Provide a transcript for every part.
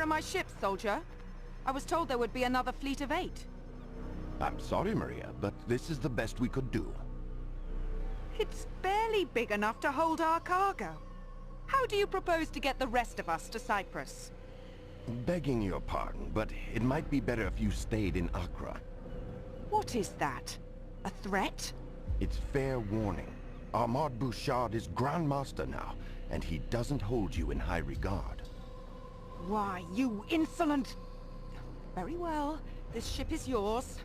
of my ships, soldier? I was told there would be another fleet of 8. I'm sorry, Maria, but this is the best we could do. It's barely big enough to hold our cargo. How do you propose to get the rest of us to Cyprus? Begging your pardon, but it might be better if you stayed in Accra. What is that? A threat? It's fair warning. Ahmad Bouchard is Grand Master now, and he doesn't hold you in high regard. Why, you insolent... Very well. This ship is yours.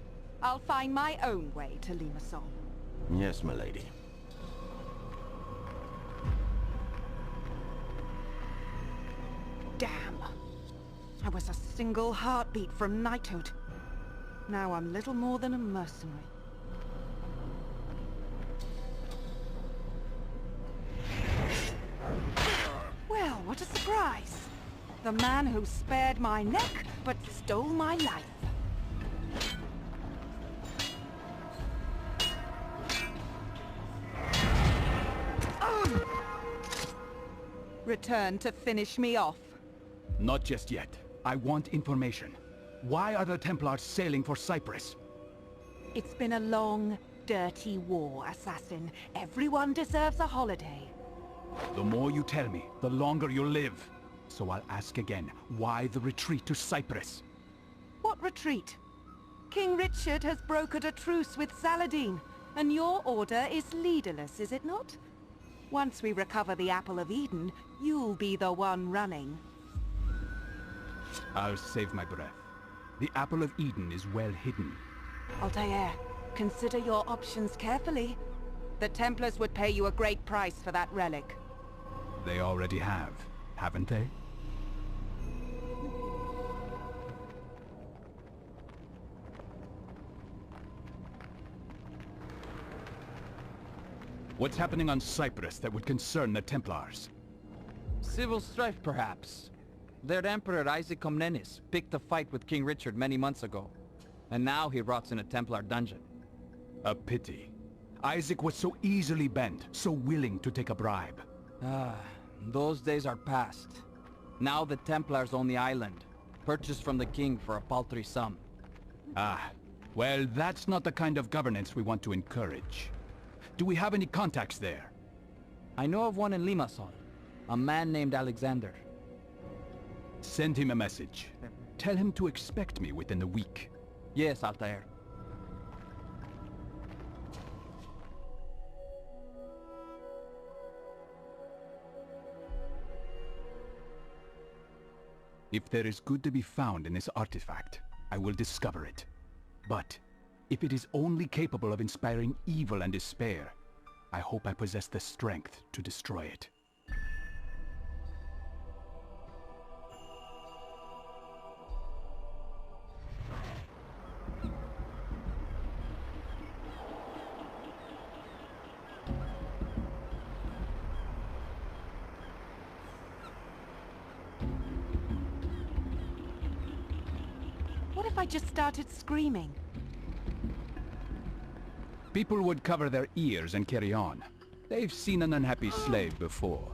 I'll find my own way to Limassol. Yes, milady. Damn. I was a single heartbeat from knighthood. Now I'm little more than a mercenary. Well, what a surprise! The man who spared my neck, but stole my life. Return to finish me off. Not just yet. I want information. Why are the Templars sailing for Cyprus? It's been a long, dirty war, assassin. Everyone deserves a holiday. The more you tell me, the longer you'll live. So I'll ask again, why the retreat to Cyprus? What retreat? King Richard has brokered a truce with Saladin, and your order is leaderless, is it not? Once we recover the Apple of Eden, you'll be the one running. I'll save my breath. The Apple of Eden is well hidden. Altair, consider your options carefully. The Templars would pay you a great price for that relic. They already have, haven't they? What's happening on Cyprus that would concern the Templars? Civil strife, perhaps. Their Emperor Isaac Comnenus picked a fight with King Richard many months ago, and now he rots in a Templar dungeon. A pity. Isaac was so easily bent, so willing to take a bribe. Ah, those days are past. Now the Templars own the island, purchased from the king for a paltry sum. Ah, well, that's not the kind of governance we want to encourage. Do we have any contacts there? I know of one in Limassol, a man named Alexander. Send him a message. Tell him to expect me within a week. Yes, Altair. If there is good to be found in this artifact, I will discover it. But if it is only capable of inspiring evil and despair, I hope I possess the strength to destroy it. What if I just started screaming? People would cover their ears and carry on. They've seen an unhappy slave before.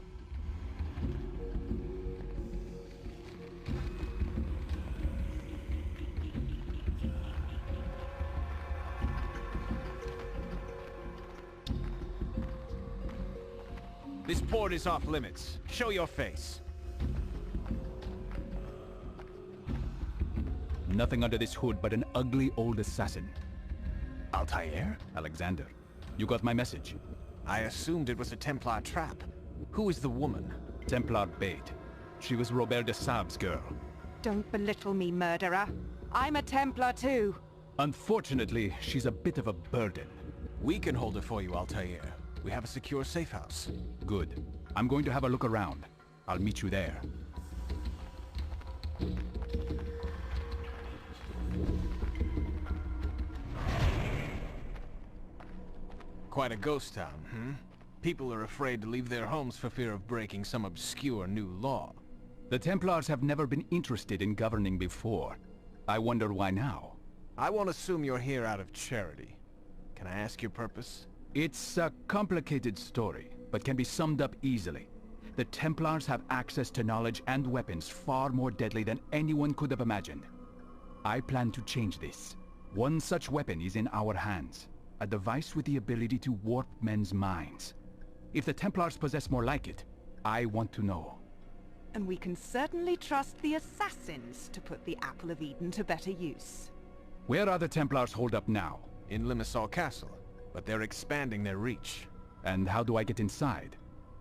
This port is off limits. Show your face. Nothing under this hood but an ugly old assassin. Altair? Alexander, you got my message. I assumed it was a Templar trap. Who is the woman? Templar bait. She was Robert de Sab's girl. Don't belittle me, murderer. I'm a Templar too. Unfortunately, she's a bit of a burden. We can hold her for you, Altair. We have a secure safe house. Good. I'm going to have a look around. I'll meet you there. Quite a ghost town, hmm? People are afraid to leave their homes for fear of breaking some obscure new law. The Templars have never been interested in governing before. I wonder why now. I won't assume you're here out of charity. Can I ask your purpose? It's a complicated story, but can be summed up easily. The Templars have access to knowledge and weapons far more deadly than anyone could have imagined. I plan to change this. One such weapon is in our hands. A device with the ability to warp men's minds. If the Templars possess more like it, I want to know. And we can certainly trust the assassins to put the Apple of Eden to better use. Where are the Templars holed up now? In Limassol Castle, but they're expanding their reach. And how do I get inside?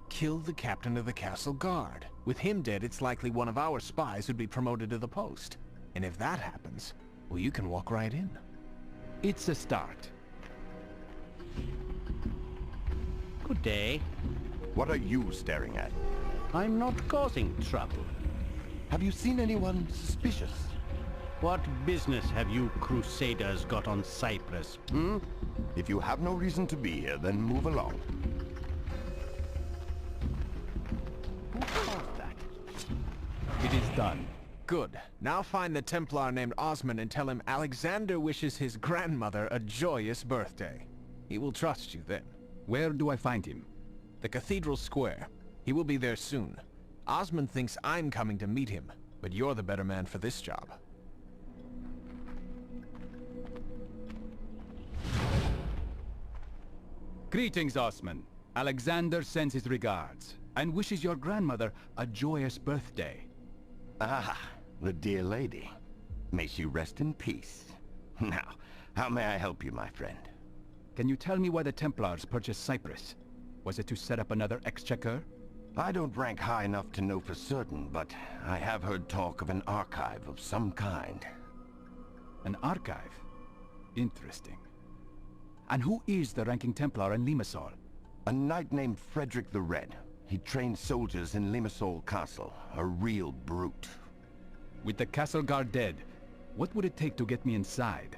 Kill the captain of the castle guard. With him dead, it's likely one of our spies would be promoted to the post. And if that happens, well, you can walk right in. It's a start. Good day. What are you staring at? I'm not causing trouble. Have you seen anyone suspicious? What business have you crusaders got on Cyprus? If you have no reason to be here, then move along. Who caused that? It is done. Good. Now find the Templar named Osman and tell him Alexander wishes his grandmother a joyous birthday. He will trust you then. Where do I find him? The Cathedral Square. He will be there soon. Osman thinks I'm coming to meet him, but you're the better man for this job. Greetings, Osman. Alexander sends his regards and wishes your grandmother a joyous birthday. Ah, the dear lady. May she rest in peace. Now, how may I help you, my friend? Can you tell me why the Templars purchased Cyprus? Was it to set up another exchequer? I don't rank high enough to know for certain, but I have heard talk of an archive of some kind. An archive? Interesting. And who is the ranking Templar in Limassol? A knight named Frederick the Red. He trained soldiers in Limassol Castle. A real brute. With the castle guard dead, what would it take to get me inside?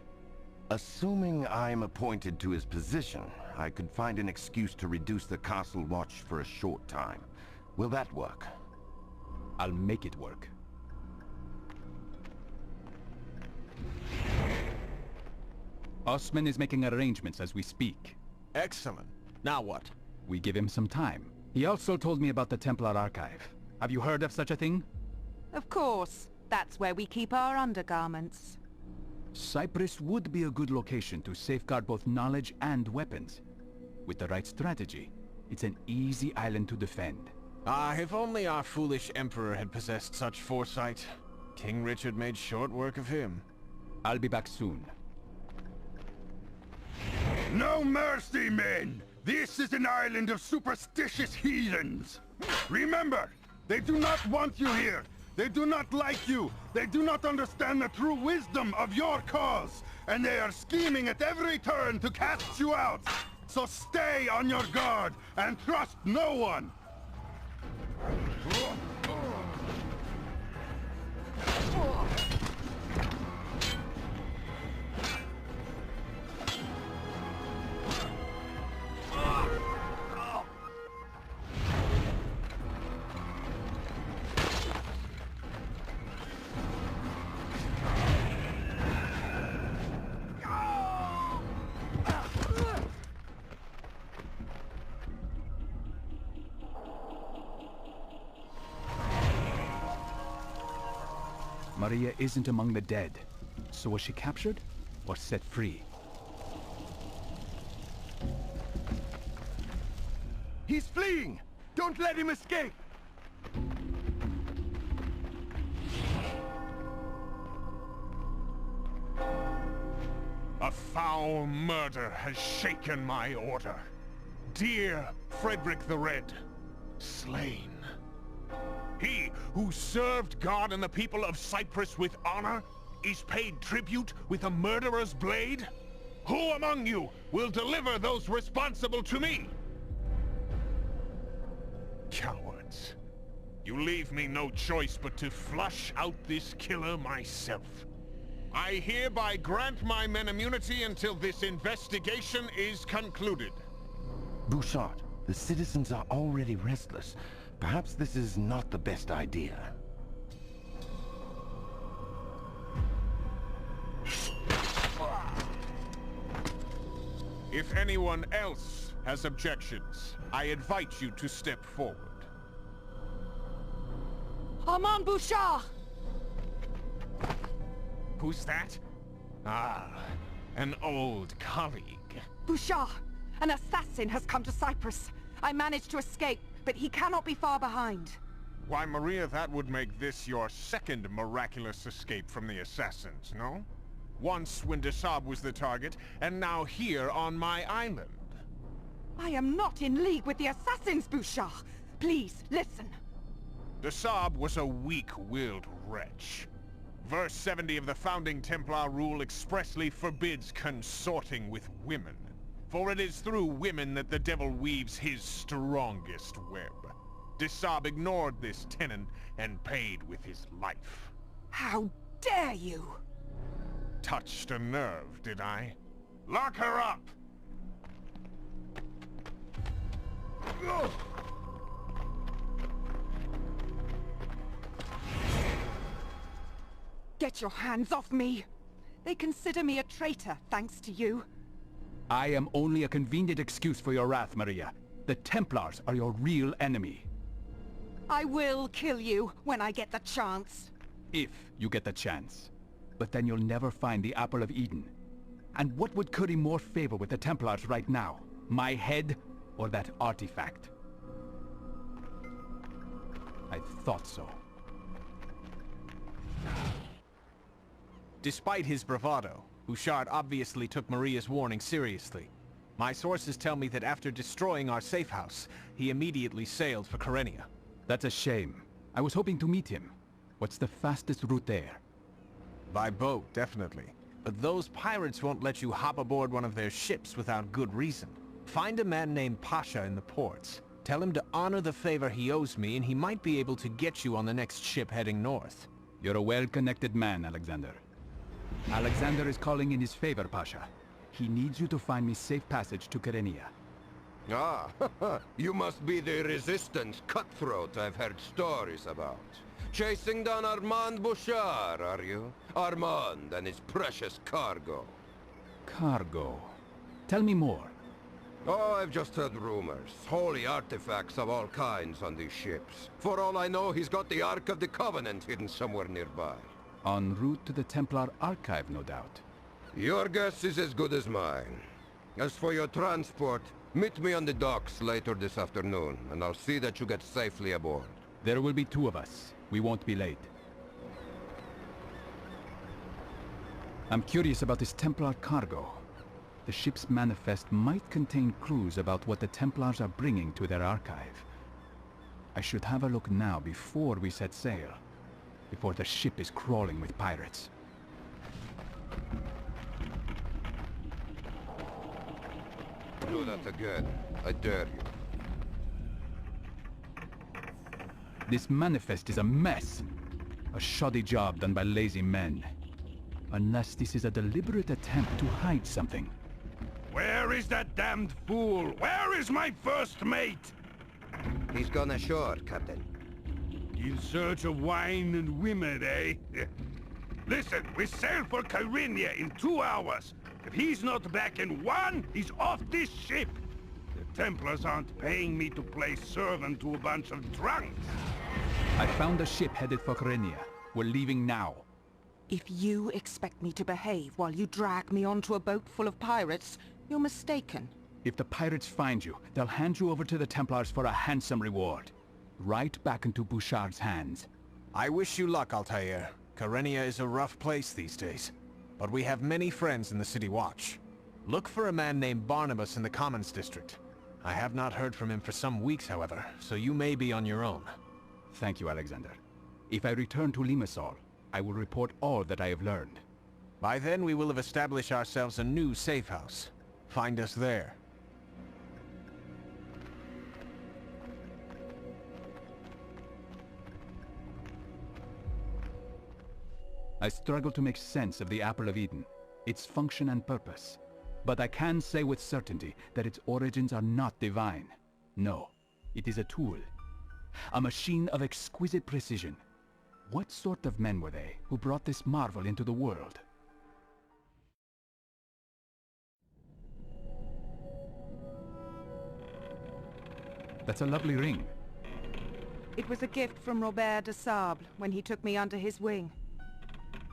Assuming I'm appointed to his position, I could find an excuse to reduce the castle watch for a short time. Will that work? I'll make it work. Osman is making arrangements as we speak. Excellent. Now what? We give him some time. He also told me about the Templar archive. Have you heard of such a thing? Of course. That's where we keep our undergarments. Cyprus would be a good location to safeguard both knowledge and weapons. With the right strategy, it's an easy island to defend. Ah, if only our foolish emperor had possessed such foresight. King Richard made short work of him. I'll be back soon. No mercy, men! This is an island of superstitious heathens! Remember, they do not want you here! They do not like you! They do not understand the true wisdom of your cause! And they are scheming at every turn to cast you out! So stay on your guard and trust no one! Maria isn't among the dead. So was she captured or set free? He's fleeing! Don't let him escape! A foul murder has shaken my order. Dear Frederick the Red, slain. He who served God and the people of Cyprus with honor is paid tribute with a murderer's blade? Who among you will deliver those responsible to me? Cowards. You leave me no choice but to flush out this killer myself. I hereby grant my men immunity until this investigation is concluded. Bouchard, the citizens are already restless. Perhaps this is not the best idea. If anyone else has objections, I invite you to step forward. Armand Bouchard! Who's that? Ah, an old colleague. Bouchard! An assassin has come to Cyprus. I managed to escape, but he cannot be far behind. Why, Maria, that would make this your second miraculous escape from the assassins, no? Once when Desab was the target, and now here on my island. I am not in league with the assassins, Bouchard! Please, listen. Desab was a weak-willed wretch. Verse 70 of the Founding Templar Rule expressly forbids consorting with women. For it is through women that the devil weaves his strongest web. Desab ignored this tenet and paid with his life. How dare you! Touched a nerve, did I? Lock her up! Get your hands off me! They consider me a traitor, thanks to you. I am only a convenient excuse for your wrath, Maria. The Templars are your real enemy. I will kill you when I get the chance. If you get the chance. But then you'll never find the Apple of Eden. And what would curry more favor with the Templars right now? My head or that artifact? I thought so. Despite his bravado, Bouchard obviously took Maria's warning seriously. My sources tell me that after destroying our safe house, he immediately sailed for Kyrenia. That's a shame. I was hoping to meet him. What's the fastest route there? By boat, definitely. But those pirates won't let you hop aboard one of their ships without good reason. Find a man named Pasha in the ports. Tell him to honor the favor he owes me, and he might be able to get you on the next ship heading north. You're a well-connected man, Alexander. Alexander is calling in his favor, Pasha. He needs you to find me safe passage to Kyrenia. Ah, you must be the resistance cutthroat I've heard stories about. Chasing down Armand Bouchard, are you? Armand and his precious cargo. Cargo? Tell me more. Oh, I've just heard rumors. Holy artifacts of all kinds on these ships. For all I know, he's got the Ark of the Covenant hidden somewhere nearby. En route to the Templar Archive, no doubt. Your guess is as good as mine. As for your transport, meet me on the docks later this afternoon, and I'll see that you get safely aboard. There will be two of us. We won't be late. I'm curious about this Templar cargo. The ship's manifest might contain clues about what the Templars are bringing to their archive. I should have a look now before we set sail. Before the ship is crawling with pirates. Do that again. I dare you. This manifest is a mess. A shoddy job done by lazy men. Unless this is a deliberate attempt to hide something. Where is that damned fool? Where is my first mate? He's gone ashore, Captain. In search of wine and women, eh? Listen, we sail for Kyrenia in 2 hours. If he's not back in 1, he's off this ship. The Templars aren't paying me to play servant to a bunch of drunks. I found a ship headed for Kyrenia. We're leaving now. If you expect me to behave while you drag me onto a boat full of pirates, you're mistaken. If the pirates find you, they'll hand you over to the Templars for a handsome reward. Right back into Bouchard's hands. I wish you luck, Altair. Kyrenia is a rough place these days. But we have many friends in the City Watch. Look for a man named Barnabas in the Commons District. I have not heard from him for some weeks, however, so you may be on your own. Thank you, Alexander. If I return to Limassol, I will report all that I have learned. By then, we will have established ourselves a new safe house. Find us there. I struggle to make sense of the Apple of Eden, its function and purpose. But I can say with certainty that its origins are not divine. No, it is a tool. A machine of exquisite precision. What sort of men were they who brought this marvel into the world? That's a lovely ring. It was a gift from Robert de Sable when he took me under his wing.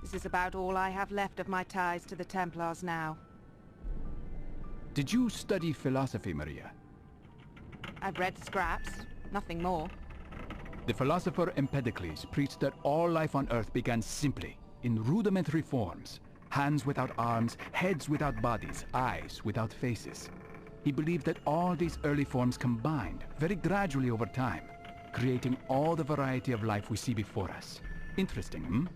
This is about all I have left of my ties to the Templars now. Did you study philosophy, Maria? I've read scraps, nothing more. The philosopher Empedocles preached that all life on Earth began simply, in rudimentary forms. Hands without arms, heads without bodies, eyes without faces. He believed that all these early forms combined, very gradually over time, creating all the variety of life we see before us. Interesting, hmm?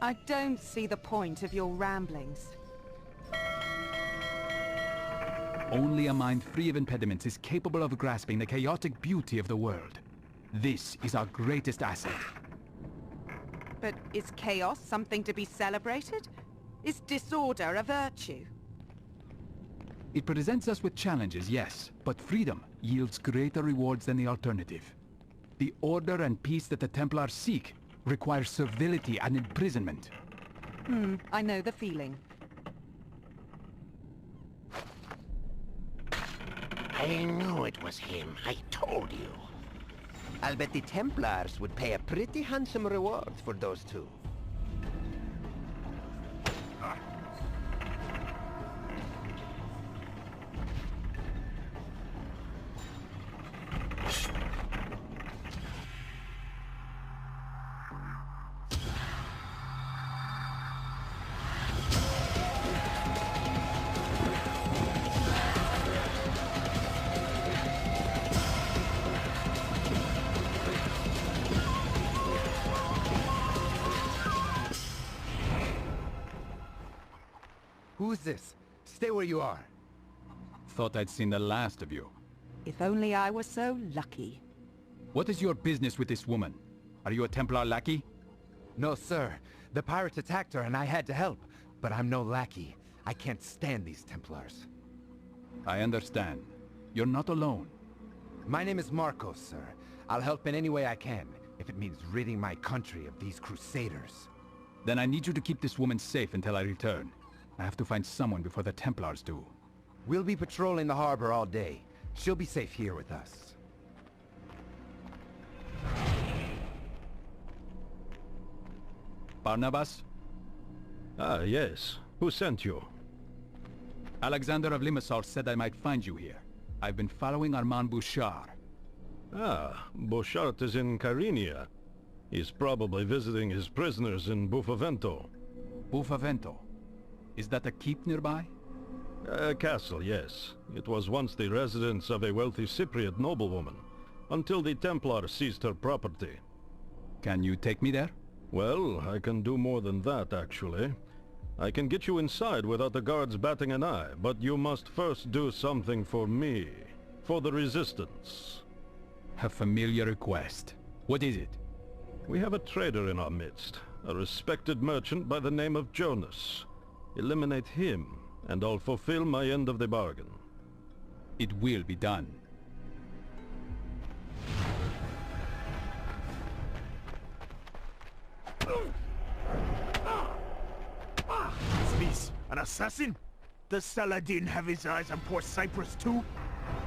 I don't see the point of your ramblings. Only a mind free of impediments is capable of grasping the chaotic beauty of the world. This is our greatest asset. But is chaos something to be celebrated? Is disorder a virtue? It presents us with challenges, yes, but freedom yields greater rewards than the alternative. The order and peace that the Templars seek requires servility and imprisonment. I know the feeling. I knew it was him. I told you. I'll bet the Templars would pay a pretty handsome reward for those two. Who's this? Stay where you are. Thought I'd seen the last of you. If only I were so lucky. What is your business with this woman? Are you a Templar lackey? No, sir. The pirates attacked her and I had to help. But I'm no lackey. I can't stand these Templars. I understand. You're not alone. My name is Marcos, sir. I'll help in any way I can, if it means ridding my country of these crusaders. Then I need you to keep this woman safe until I return. I have to find someone before the Templars do. We'll be patrolling the harbor all day. She'll be safe here with us. Barnabas? Ah, yes. Who sent you? Alexander of Limassol said I might find you here. I've been following Armand Bouchard. Ah, Bouchard is in Carinthia. He's probably visiting his prisoners in Buffavento. Buffavento? Is that a keep nearby? A castle, yes. It was once the residence of a wealthy Cypriot noblewoman, until the Templars seized her property. Can you take me there? Well, I can do more than that, actually. I can get you inside without the guards batting an eye, but you must first do something for me. For the Resistance. A familiar request. What is it? We have a trader in our midst, a respected merchant by the name of Jonas. Eliminate him, and I'll fulfill my end of the bargain. It will be done. What's this? An assassin? Does Saladin have his eyes on Port Cyprus too?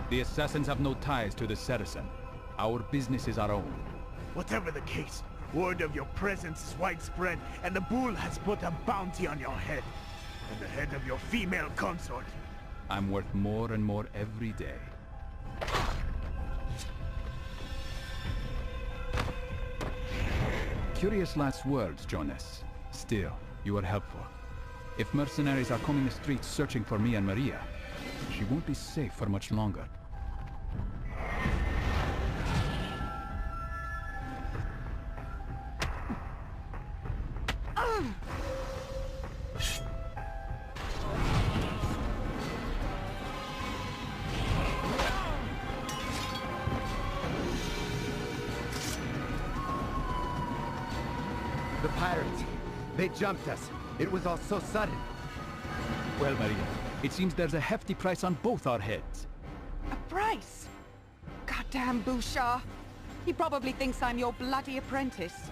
The assassins have no ties to the Saracen. Our business is our own. Whatever the case, word of your presence is widespread, and the bull has put a bounty on your head. And the head of your female consort. I'm worth more and more every day. Curious last words, Jonas. Still, you are helpful. If mercenaries are combing the streets searching for me and Maria, she won't be safe for much longer. The pirates. They jumped us. It was all so sudden. Well, Maria, it seems there's a hefty price on both our heads. A price? Goddamn Bouchard. He probably thinks I'm your bloody apprentice.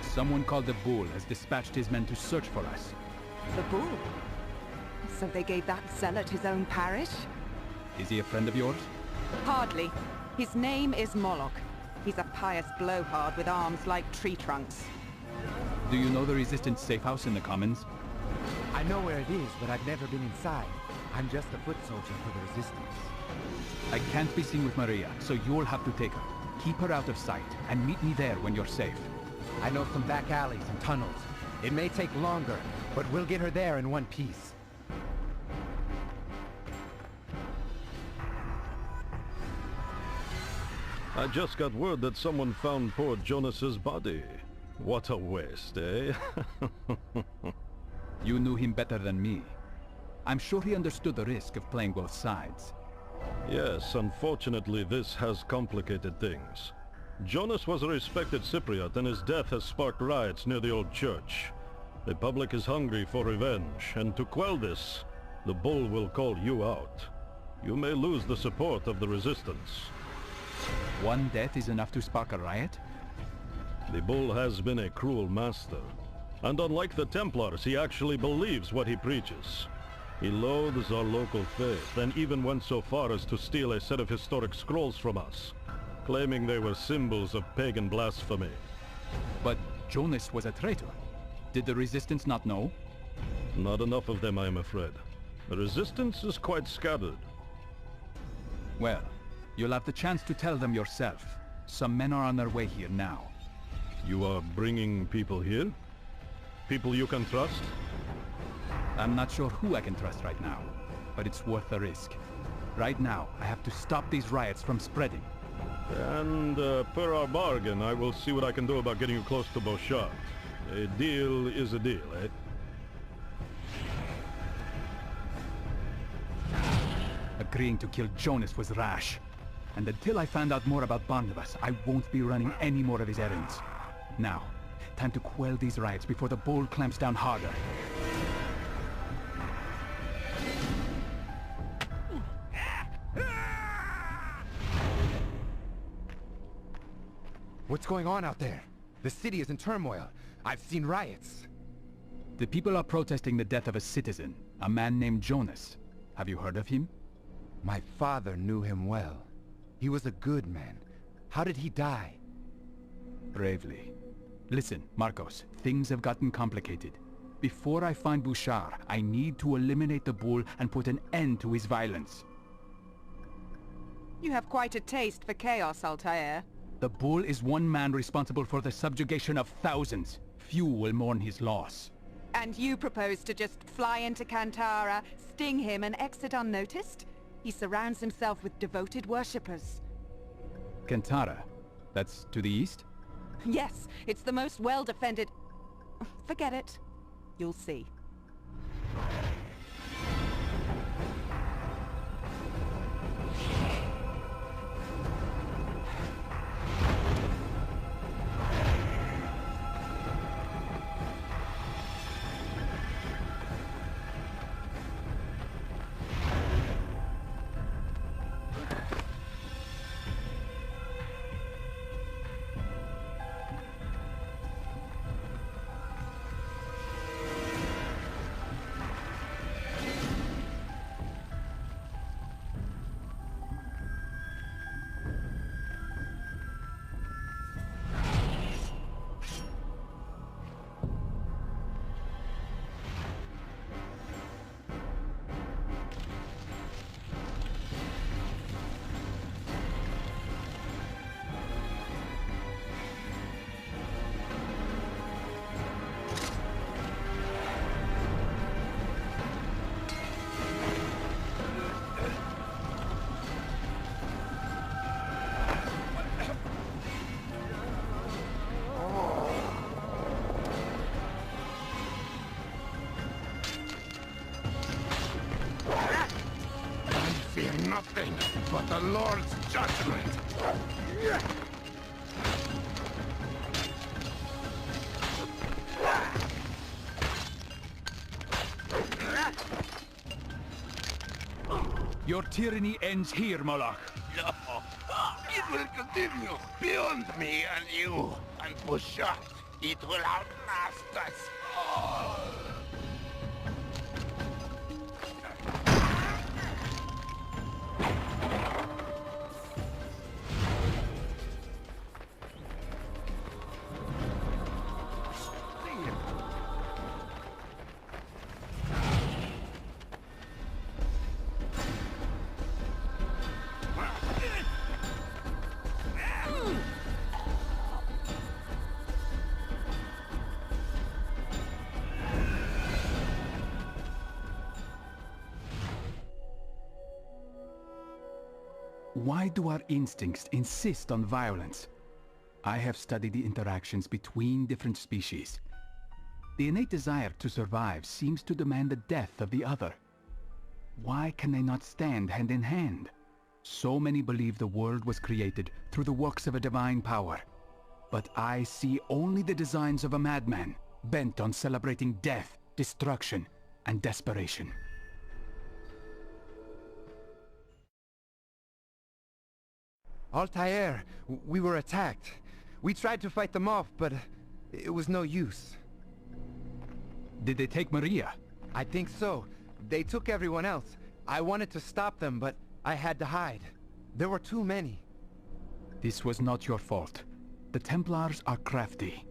Someone called the Bull has dispatched his men to search for us. The bull? So they gave that zealot his own parish? Is he a friend of yours? Hardly. His name is Moloch. He's a pious blowhard with arms like tree trunks. Do you know the Resistance safe house in the Commons? I know where it is, but I've never been inside. I'm just a foot soldier for the Resistance. I can't be seen with Maria, so you'll have to take her. Keep her out of sight, and meet me there when you're safe. I know some back alleys and tunnels. It may take longer, but we'll get her there in one piece. I just got word that someone found poor Jonas's body. What a waste, eh? You knew him better than me. I'm sure he understood the risk of playing both sides. Yes, unfortunately this has complicated things. Jonas was a respected Cypriot, and his death has sparked riots near the old church. The public is hungry for revenge, and to quell this, the bull will call you out. You may lose the support of the Resistance. One death is enough to spark a riot? The bull has been a cruel master, and unlike the Templars, he actually believes what he preaches. He loathes our local faith, and even went so far as to steal a set of historic scrolls from us, claiming they were symbols of pagan blasphemy. But Jonas was a traitor. Did the Resistance not know? Not enough of them, I am afraid. The Resistance is quite scattered. Well, you'll have the chance to tell them yourself. Some men are on their way here now. You are bringing people here? People you can trust? I'm not sure who I can trust right now, but it's worth the risk. Right now, I have to stop these riots from spreading. And per our bargain, I will see what I can do about getting you close to Bouchard. A deal is a deal, eh? Agreeing to kill Jonas was rash. And until I find out more about Barnabas, I won't be running any more of his errands. Now, time to quell these riots before the bull clamps down harder. What's going on out there? The city is in turmoil. I've seen riots. The people are protesting the death of a citizen, a man named Jonas. Have you heard of him? My father knew him well. He was a good man. How did he die? Bravely. Listen, Marcos, things have gotten complicated. Before I find Bouchard, I need to eliminate the bull and put an end to his violence. You have quite a taste for chaos, Altair. The bull is one man responsible for the subjugation of thousands. Few will mourn his loss. And you propose to just fly into Kantara, sting him and exit unnoticed? He surrounds himself with devoted worshippers. Kantara? That's to the east? Yes, it's the most well-defended... Forget it. You'll see. Nothing but the Lord's judgment. Your tyranny ends here, Moloch. No, it will continue beyond me and you and Bouchard. It will outlast us all. Why do our instincts insist on violence? I have studied the interactions between different species. The innate desire to survive seems to demand the death of the other. Why can they not stand hand in hand? So many believe the world was created through the works of a divine power. But I see only the designs of a madman, bent on celebrating death, destruction, and desperation. Altair, we were attacked. We tried to fight them off, but it was no use. Did they take Maria? I think so. They took everyone else. I wanted to stop them, but I had to hide. There were too many. This was not your fault. The Templars are crafty.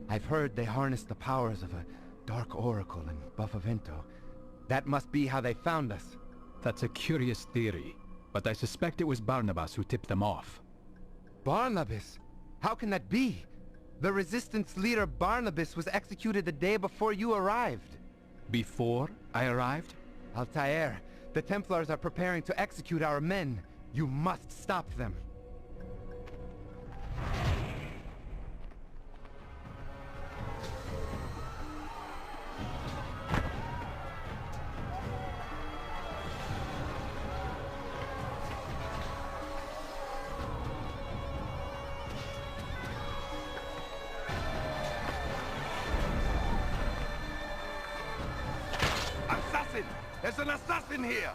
I've heard they harnessed the powers of a dark oracle in Buffavento. That must be how they found us. That's a curious theory, but I suspect it was Barnabas who tipped them off. Barnabas? How can that be? The Resistance leader Barnabas was executed the day before you arrived. Before I arrived? Altair, the Templars are preparing to execute our men. You must stop them. Assassin! There's an assassin here!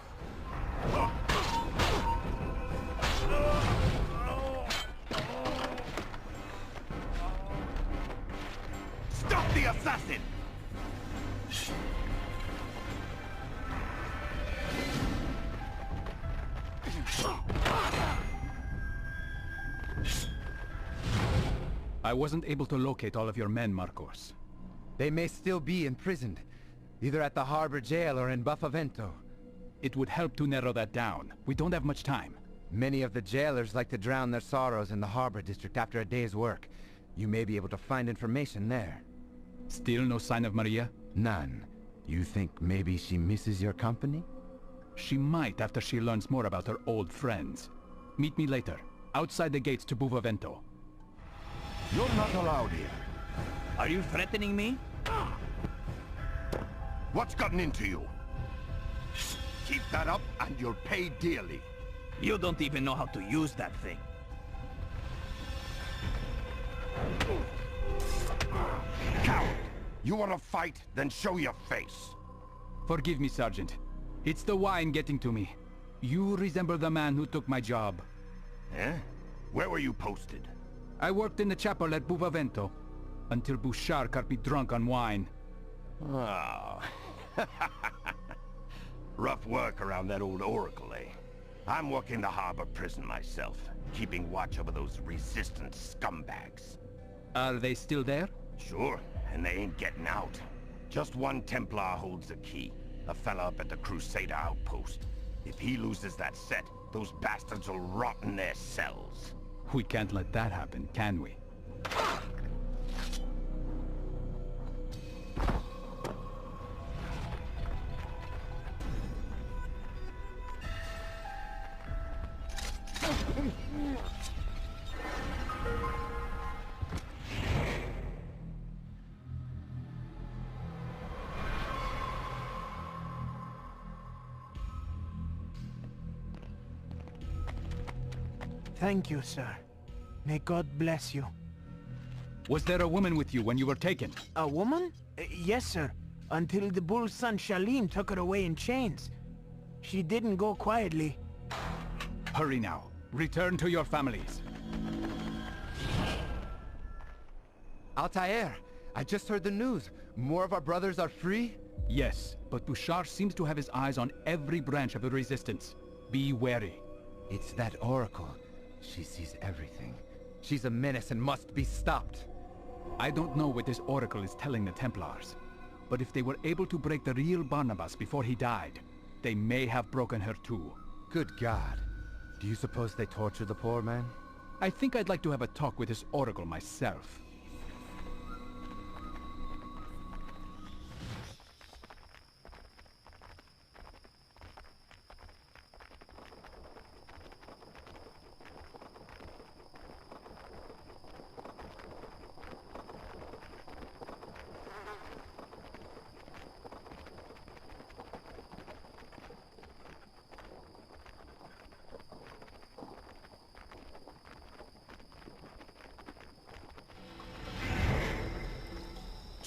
Stop the assassin! I wasn't able to locate all of your men, Marcos. They may still be imprisoned, either at the harbor jail or in Buffavento. It would help to narrow that down. We don't have much time. Many of the jailers like to drown their sorrows in the harbor district after a day's work. You may be able to find information there. Still no sign of Maria? None. You think maybe she misses your company? She might after she learns more about her old friends. Meet me later, outside the gates to Buffavento. You're not allowed here. Are you threatening me? What's gotten into you? Keep that up and you'll pay dearly. You don't even know how to use that thing. Coward! You want to fight? Then show your face. Forgive me, Sergeant. It's the wine getting to me. You resemble the man who took my job. Eh? Where were you posted? I worked in the chapel at Buffavento, until Bouchard got me drunk on wine. Oh. Rough work around that old oracle, eh? I'm working the harbor prison myself, keeping watch over those resistance scumbags. Are they still there? Sure, and they ain't getting out. Just one Templar holds the key, a fella up at the Crusader outpost. If he loses that set, those bastards will rot in their cells. We can't let that happen, can we? Thank you, sir. May God bless you. Was there a woman with you when you were taken? A woman? Yes, sir. Until the bull's son Shalim took her away in chains. She didn't go quietly. Hurry now. Return to your families. Altair, I just heard the news. More of our brothers are free? Yes, but Bouchard seems to have his eyes on every branch of the Resistance. Be wary. It's that oracle. She sees everything. She's a menace and must be stopped. I don't know what this oracle is telling the Templars, but if they were able to break the real Barnabas before he died, they may have broken her too. Good God. Do you suppose they torture the poor man? I think I'd like to have a talk with this oracle myself.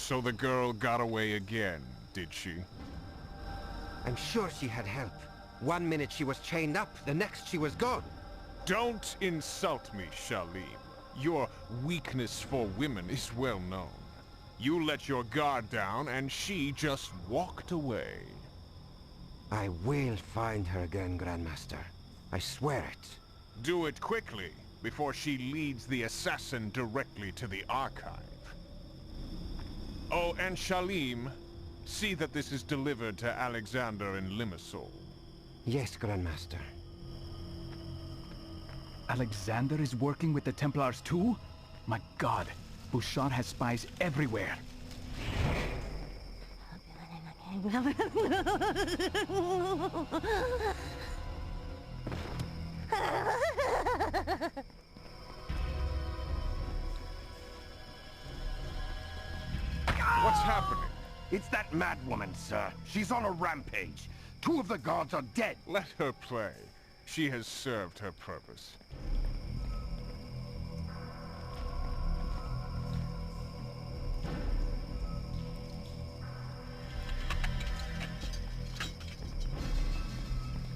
So the girl got away again, did she? I'm sure she had help. 1 minute she was chained up, the next she was gone. Don't insult me, Shalim. Your weakness for women is well known. You let your guard down and she just walked away. I will find her again, Grandmaster. I swear it. Do it quickly, before she leads the assassin directly to the archive. Oh, and Shalim, see that this is delivered to Alexander in Limassol. Yes, Grandmaster. Alexander is working with the Templars too? My god, Bouchard has spies everywhere. What's happening? It's that mad woman, sir. She's on a rampage. 2 of the guards are dead. Let her play. She has served her purpose.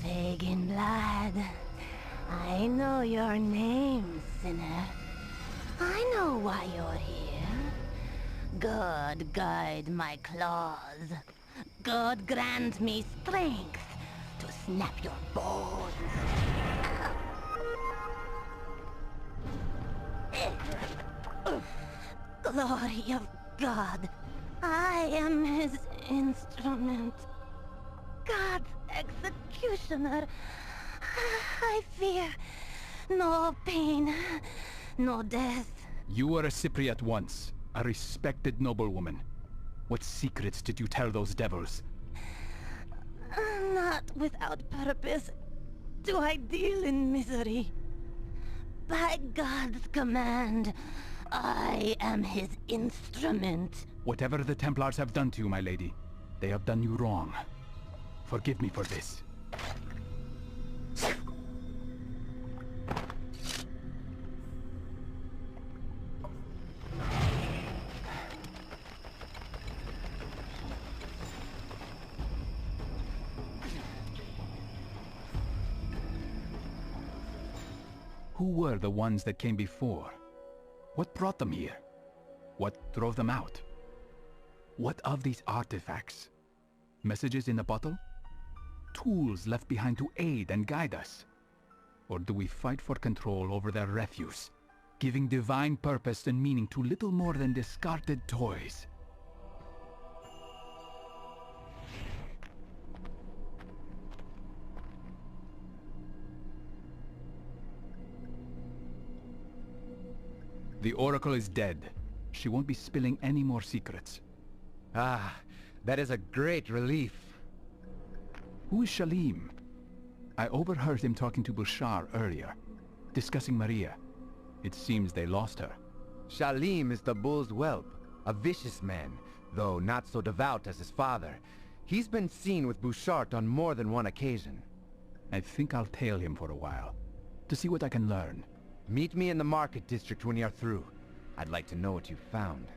Pagan blood. I know your name, sinner. I know why you're here. God guide my claws. God grant me strength to snap your bones. Glory of God. I am his instrument. God's executioner. I fear no pain, no death. You were a Cypriot once, a respected noblewoman. What secrets did you tell those devils? Not without purpose do I deal in misery. By God's command, I am his instrument. Whatever the Templars have done to you, my lady, they have done you wrong. Forgive me for this. Who were the ones that came before? What brought them here? What drove them out? What of these artifacts? Messages in a bottle? Tools left behind to aid and guide us? Or do we fight for control over their refuse, giving divine purpose and meaning to little more than discarded toys? The Oracle is dead. She won't be spilling any more secrets. Ah, that is a great relief. Who is Shalim? I overheard him talking to Bouchard earlier, discussing Maria. It seems they lost her. Shalim is the bull's whelp, a vicious man, though not so devout as his father. He's been seen with Bouchard on more than one occasion. I think I'll tail him for a while, to see what I can learn. Meet me in the market district when you're through. I'd like to know what you found.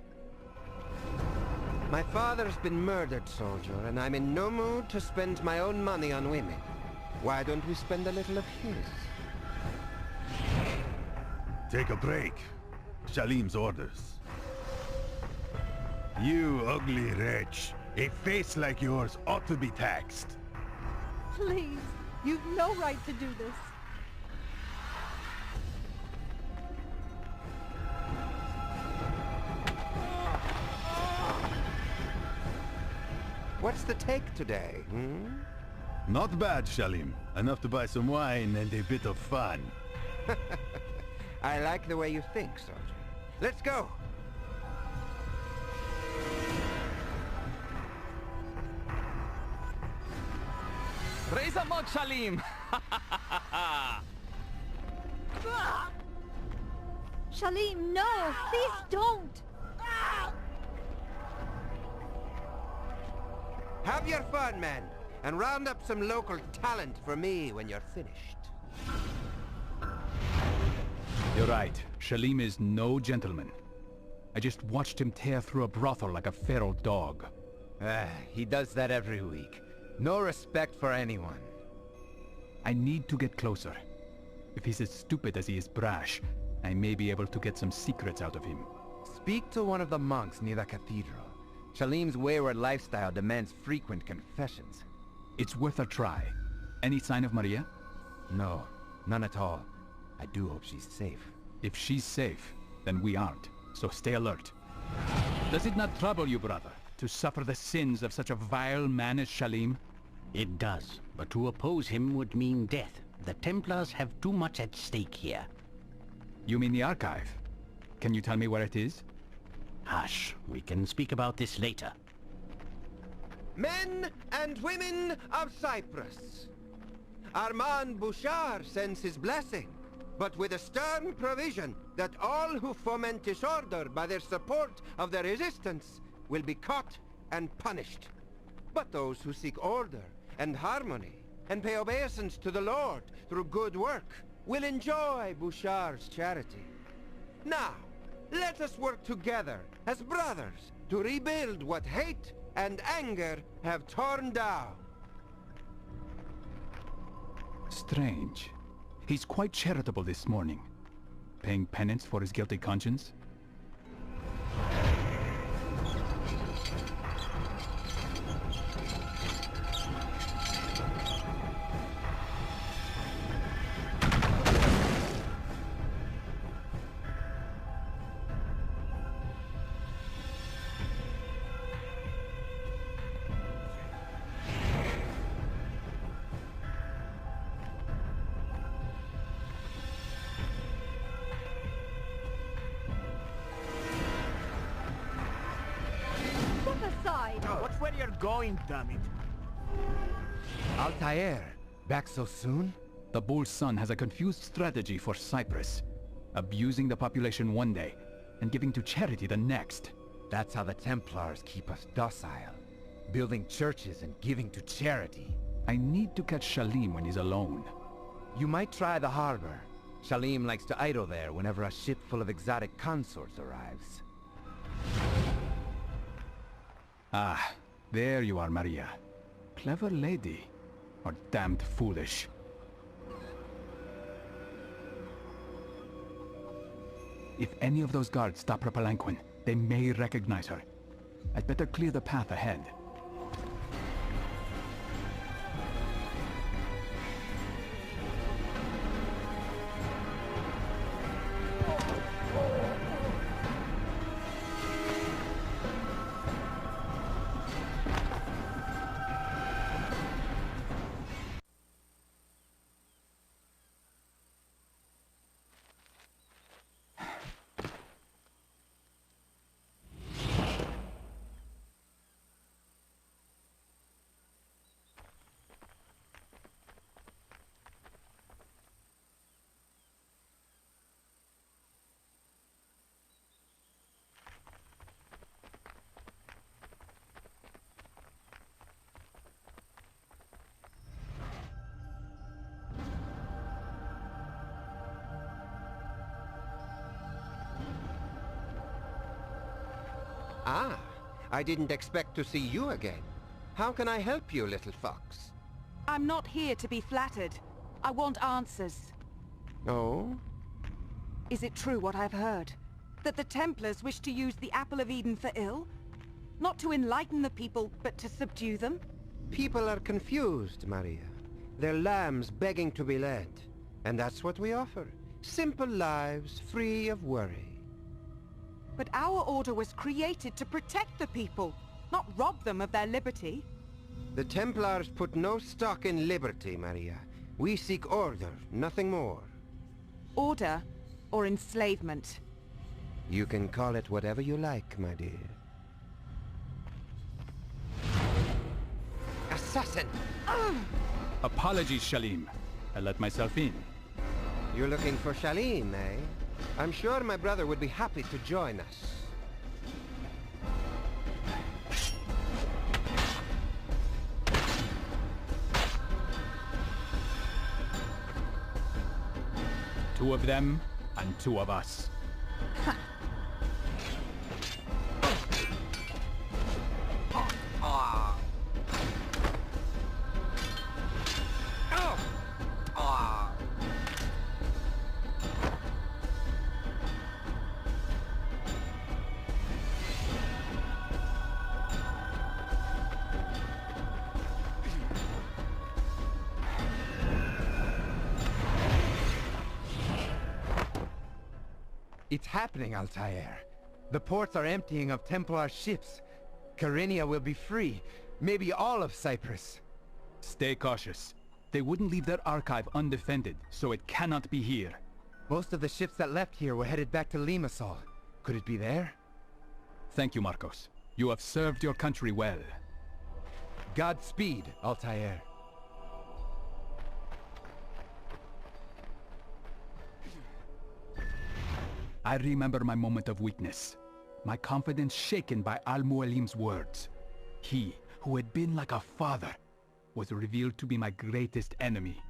My father's been murdered, soldier, and I'm in no mood to spend my own money on women. Why don't we spend a little of his? Take a break. Shalim's orders. You ugly wretch. A face like yours ought to be taxed. Please, you've no right to do this. What's the take today, hmm? Not bad, Shalim. Enough to buy some wine and a bit of fun. I like the way you think, soldier. Let's go! Raise a mug, Shalim! Shalim, no! Please don't! Have your fun, men, and round up some local talent for me when you're finished. You're right. Shalim is no gentleman. I just watched him tear through a brothel like a feral dog. He does that every week. No respect for anyone. I need to get closer. If he's as stupid as he is brash, I may be able to get some secrets out of him. Speak to one of the monks near the cathedral. Shalim's wayward lifestyle demands frequent confessions. It's worth a try. Any sign of Maria? No, none at all. I do hope she's safe. If she's safe, then we aren't. So stay alert. Does it not trouble you, brother, to suffer the sins of such a vile man as Shalim? It does, but to oppose him would mean death. The Templars have too much at stake here. You mean the archive? Can you tell me where it is? Hush, we can speak about this later. Men and women of Cyprus, Armand Bouchard sends his blessing, but with a stern provision that all who foment disorder by their support of the resistance will be caught and punished. But those who seek order and harmony and pay obeisance to the Lord through good work will enjoy Bouchard's charity. Now, let us work together as brothers to rebuild what hate and anger have torn down. Strange. He's quite charitable this morning. Paying penance for his guilty conscience? Watch where you're going, damn it. Altair, back so soon? The Bull's son has a confused strategy for Cyprus. Abusing the population one day, and giving to charity the next. That's how the Templars keep us docile. Building churches and giving to charity. I need to catch Shalim when he's alone. You might try the harbor. Shalim likes to idle there whenever a ship full of exotic consorts arrives. Ah, there you are, Maria. Clever lady, or damned foolish. If any of those guards stop her palanquin, they may recognize her. I'd better clear the path ahead. Ah, I didn't expect to see you again. How can I help you, little fox? I'm not here to be flattered. I want answers. Oh? Is it true what I've heard? That the Templars wish to use the Apple of Eden for ill? Not to enlighten the people, but to subdue them? People are confused, Maria. They're lambs begging to be led. And that's what we offer. Simple lives, free of worry. But our order was created to protect the people, not rob them of their liberty. The Templars put no stock in liberty, Maria. We seek order, nothing more. Order or enslavement? You can call it whatever you like, my dear. Assassin! Apologies, Shalim. I let myself in. You're looking for Shalim, eh? I'm sure my brother would be happy to join us. Two of them, and two of us. It's happening, Altair. The ports are emptying of Templar ships. Kyrenia will be free. Maybe all of Cyprus. Stay cautious. They wouldn't leave their archive undefended, so it cannot be here. Most of the ships that left here were headed back to Limassol. Could it be there? Thank you, Marcos. You have served your country well. Godspeed, Altair. I remember my moment of weakness. My confidence shaken by Al-Mualim's words. He, who had been like a father, was revealed to be my greatest enemy.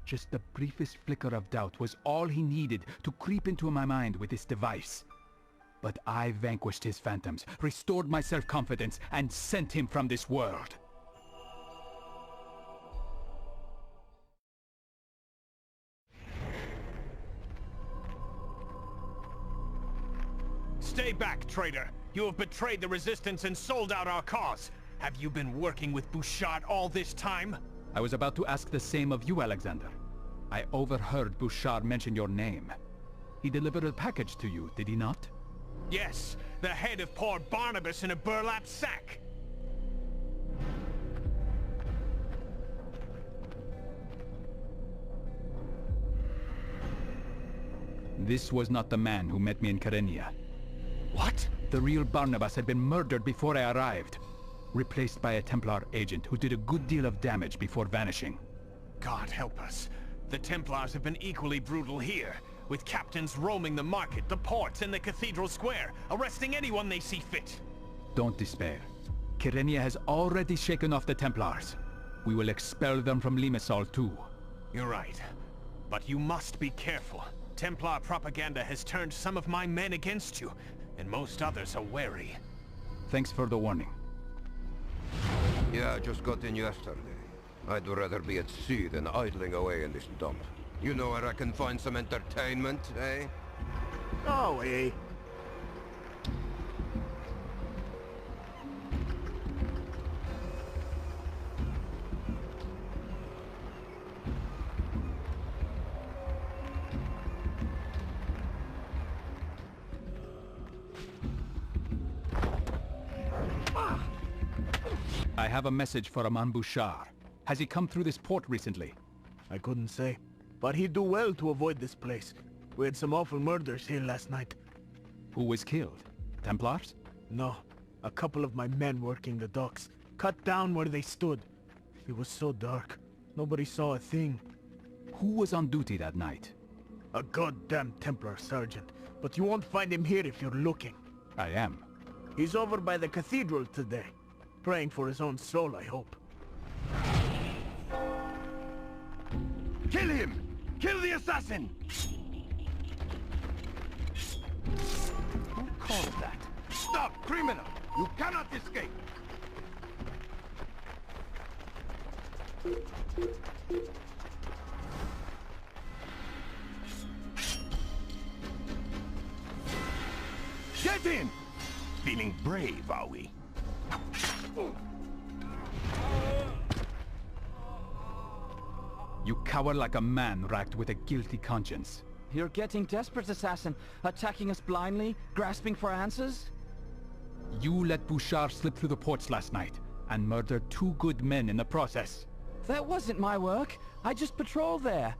Just the briefest flicker of doubt was all he needed to creep into my mind with this device. But I vanquished his phantoms, restored my self-confidence, and sent him from this world. Stay back, traitor! You have betrayed the Resistance and sold out our cause! Have you been working with Bouchard all this time? I was about to ask the same of you, Alexander. I overheard Bouchard mention your name. He delivered a package to you, did he not? Yes, the head of poor Barnabas in a burlap sack! This was not the man who met me in Kyrenia. What? The real Barnabas had been murdered before I arrived. Replaced by a Templar agent who did a good deal of damage before vanishing. God help us. The Templars have been equally brutal here, with captains roaming the market, the ports, and the cathedral square, arresting anyone they see fit. Don't despair. Kyrenia has already shaken off the Templars. We will expel them from Limassol too. You're right. But you must be careful. Templar propaganda has turned some of my men against you, and most others are wary. Thanks for the warning. Yeah, I just got in yesterday. I'd rather be at sea than idling away in this dump. You know where I can find some entertainment, eh? Oh, eh? I have a message for Aman Bouchard. Has he come through this port recently? I couldn't say. But he'd do well to avoid this place. We had some awful murders here last night. Who was killed? Templars? No. A couple of my men working the docks. Cut down where they stood. It was so dark. Nobody saw a thing. Who was on duty that night? A goddamn Templar sergeant. But you won't find him here if you're looking. I am. He's over by the cathedral today. Praying for his own soul, I hope. Kill him! Kill the assassin! Don't call it that. Stop, criminal! You cannot escape! Get in! Feeling brave, are we? You cower like a man racked with a guilty conscience. You're getting desperate, assassin. Attacking us blindly, grasping for answers? You let Bouchard slip through the ports last night, and murdered 2 good men in the process. That wasn't my work. I just patrolled there.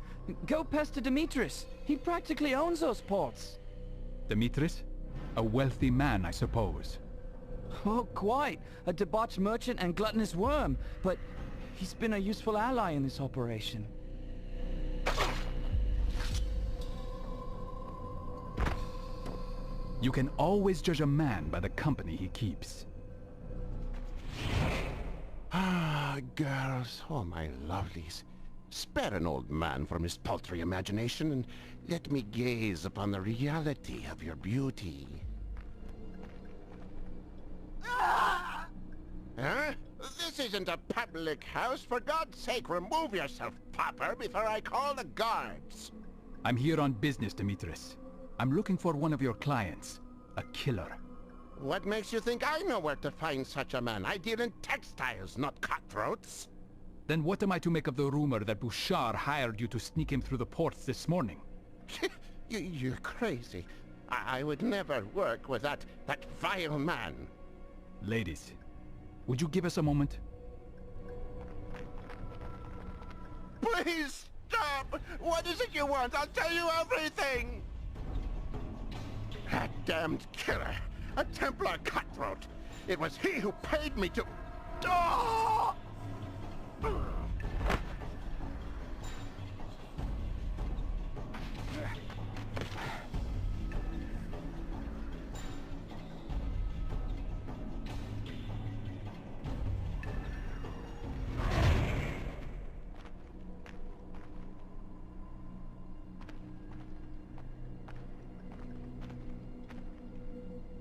Go pester Demetrius. He practically owns those ports. Demetrius? A wealthy man, I suppose. Oh, quite. A debauched merchant and gluttonous worm. But he's been a useful ally in this operation. You can always judge a man by the company he keeps. Ah, girls, oh my lovelies. Spare an old man from his paltry imagination and let me gaze upon the reality of your beauty. Huh? This isn't a public house. For God's sake, remove yourself, Popper, before I call the guards. I'm here on business, Demetrius. I'm looking for one of your clients. A killer. What makes you think I know where to find such a man? I deal in textiles, not cutthroats. Then what am I to make of the rumor that Bouchard hired you to sneak him through the ports this morning? You're crazy. I would never work with that vile man. Ladies, would you give us a moment? Please stop! What is it you want? I'll tell you everything! That damned killer! A Templar cutthroat! It was he who paid me to... Oh!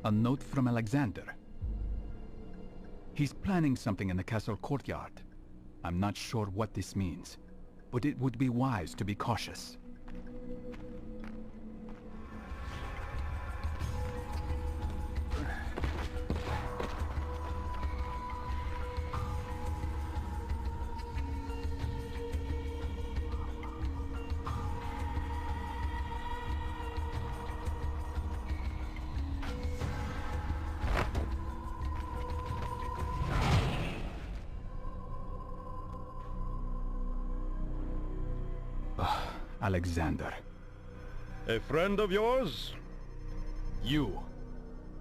A note from Alexander. He's planning something in the castle courtyard. I'm not sure what this means, but it would be wise to be cautious. Alexander. A friend of yours? You.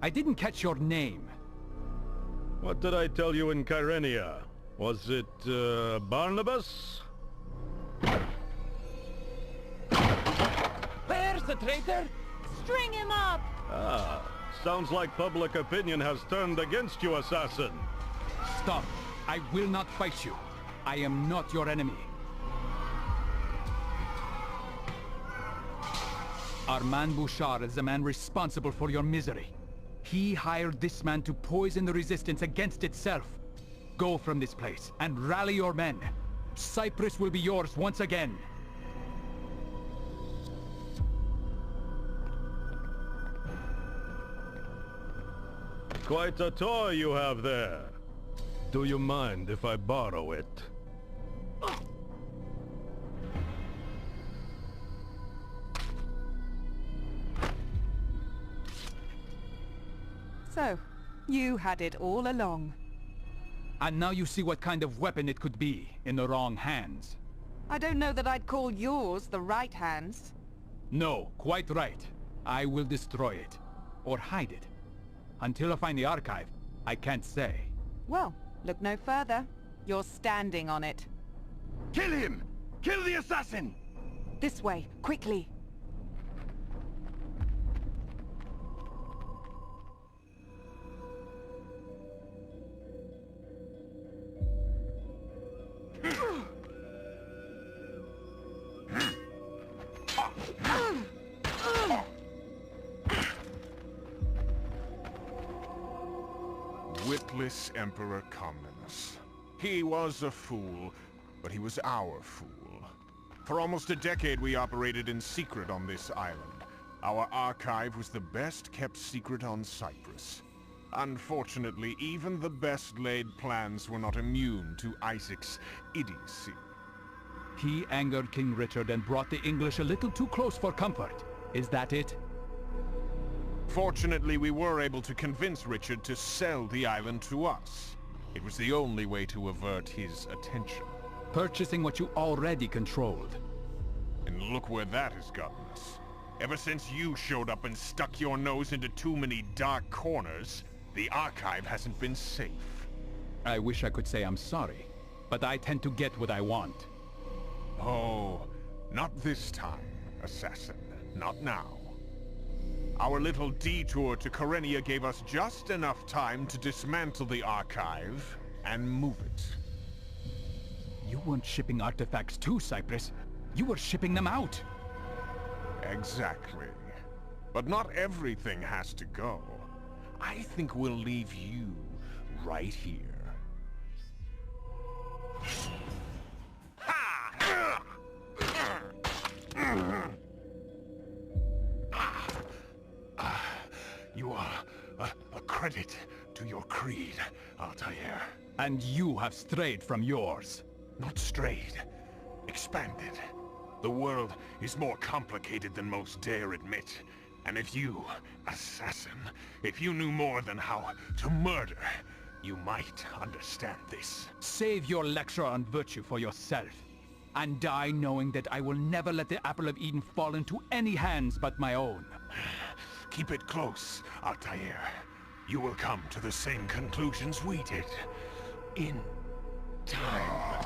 I didn't catch your name. What did I tell you in Kyrenia? Was it, Barnabas? Where's the traitor? String him up! Ah, sounds like public opinion has turned against you, assassin. Stop. I will not fight you. I am not your enemy. Armand Bouchard is the man responsible for your misery. He hired this man to poison the resistance against itself. Go from this place and rally your men. Cyprus will be yours once again. Quite a toy you have there. Do you mind if I borrow it? So, you had it all along. And now you see what kind of weapon it could be in the wrong hands. I don't know that I'd call yours the right hands. No, quite right. I will destroy it. Or hide it. Until I find the archive, I can't say. Well, look no further. You're standing on it. Kill him! Kill the assassin! This way, quickly. Witless Emperor Comnenus. He was a fool, but he was our fool. For almost a decade we operated in secret on this island. Our archive was the best kept secret on Cyprus. Unfortunately, even the best laid plans were not immune to Isaac's idiocy. He angered King Richard and brought the English a little too close for comfort. Is that it? Fortunately, we were able to convince Richard to sell the island to us. It was the only way to avert his attention. Purchasing what you already controlled. And look where that has gotten us. Ever since you showed up and stuck your nose into too many dark corners, the archive hasn't been safe. I wish I could say I'm sorry, but I tend to get what I want. Oh, not this time, assassin. Not now. Our little detour to Kyrenia gave us just enough time to dismantle the archive and move it. You weren't shipping artifacts to Cyprus. You were shipping them out. Exactly. But not everything has to go. I think we'll leave you right here. You are a credit to your creed, Altair. And you have strayed from yours. Not strayed. Expanded. The world is more complicated than most dare admit. And if you, assassin, if you knew more than how to murder, you might understand this. Save your lecture on virtue for yourself, and die knowing that I will never let the Apple of Eden fall into any hands but my own. Keep it close, Altair. You will come to the same conclusions we did. In time.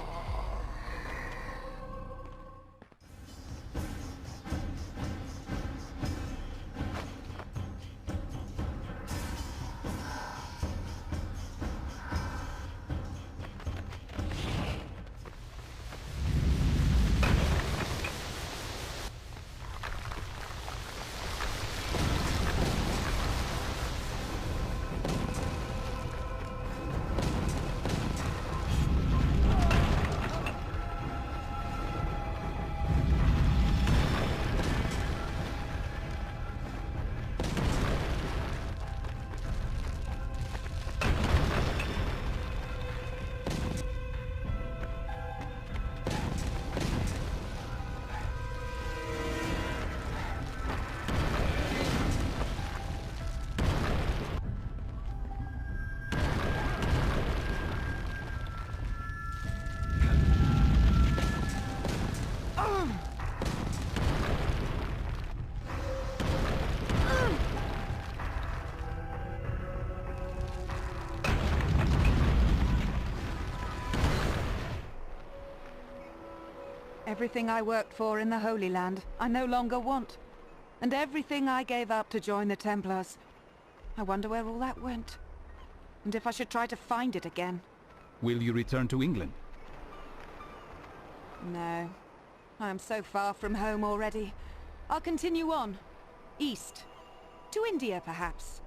Everything I worked for in the Holy Land, I no longer want. And everything I gave up to join the Templars. I wonder where all that went. And if I should try to find it again. Will you return to England? No. I am so far from home already. I'll continue on. East. To India, perhaps.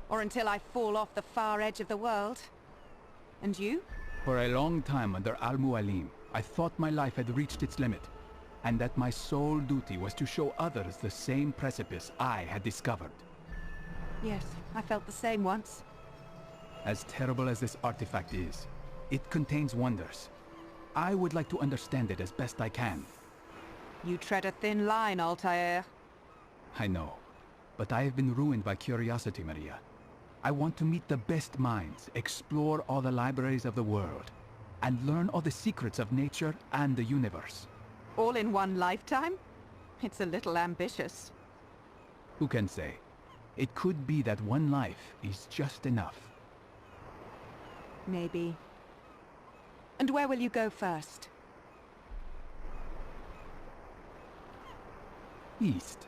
Or until I fall off the far edge of the world. And you? For a long time under Al-Mualim, I thought my life had reached its limit, and that my sole duty was to show others the same precipice I had discovered. Yes, I felt the same once. As terrible as this artifact is, it contains wonders. I would like to understand it as best I can. You tread a thin line, Altair. I know, but I have been ruined by curiosity, Maria. I want to meet the best minds, explore all the libraries of the world, and learn all the secrets of nature and the universe. All in one lifetime? It's a little ambitious. Who can say? It could be that one life is just enough. Maybe. And where will you go first? East.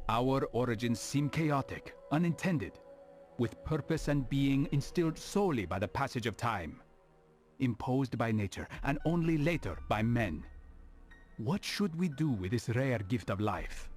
Our origins seem chaotic, unintended, with purpose and being instilled solely by the passage of time, imposed by nature, and only later by men. What should we do with this rare gift of life?